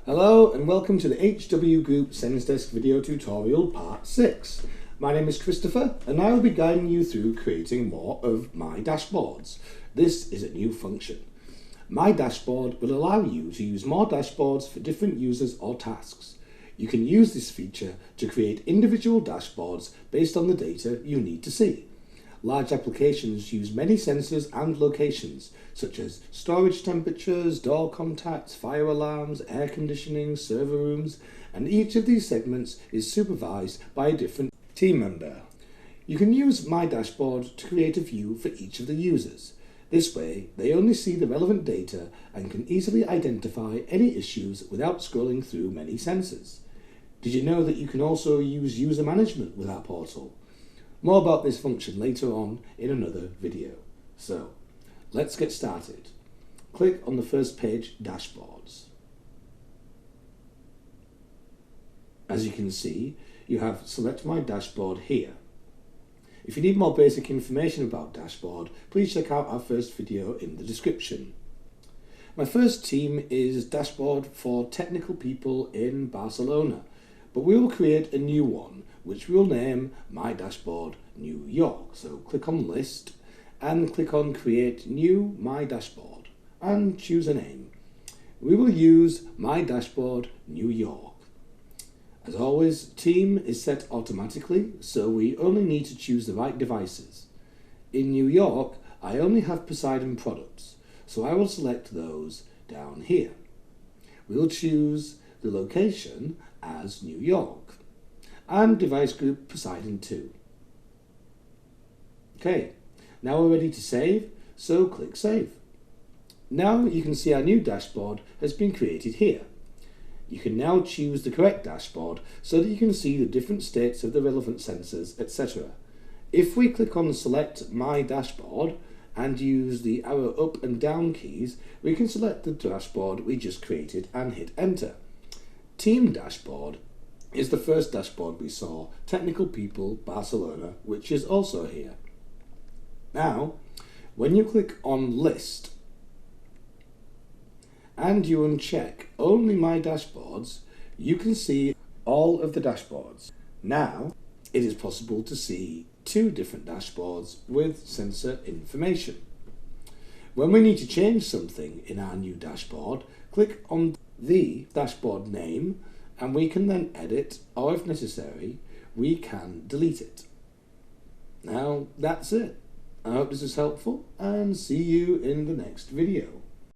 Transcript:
Hello and welcome to the HW Group SensDesk video tutorial part 6. My name is Christopher and I will be guiding you through creating more of My Dashboards. This is a new function. My Dashboard will allow you to use more dashboards for different users or tasks. You can use this feature to create individual dashboards based on the data you need to see. Large applications use many sensors and locations, such as storage temperatures, door contacts, fire alarms, air conditioning, server rooms, and each of these segments is supervised by a different team member. You can use My Dashboard to create a view for each of the users. This way, they only see the relevant data and can easily identify any issues without scrolling through many sensors. Did you know that you can also use user management with our portal? More about this function later on in another video. So, let's get started. Click on the first page, Dashboards. As you can see, you have Select My Dashboard here. If you need more basic information about Dashboard, please check out our first video in the description. My first team is Dashboard for technical people in Barcelona, but we will create a new one which we'll name My Dashboard New York. So click on List and click on Create New My Dashboard and choose a name. We will use My Dashboard New York. As always, team is set automatically, so we only need to choose the right devices. In New York, I only have Poseidon products, so I will select those down here. We'll choose the location as New York and device group Poseidon 2. Okay, now we're ready to save, so click Save. Now you can see our new dashboard has been created here. You can now choose the correct dashboard so that you can see the different states of the relevant sensors, etc. If we click on Select My Dashboard and use the arrow up and down keys, we can select the dashboard we just created and hit Enter. Team Dashboard is the first dashboard we saw, Technical People Barcelona, which is also here. Now, when you click on List and you uncheck Only My Dashboards, you can see all of the dashboards. Now, it is possible to see two different dashboards with sensor information. When we need to change something in our new dashboard, click on the dashboard name and we can then edit, or if necessary, we can delete it. Now, that's it. I hope this is helpful and see you in the next video.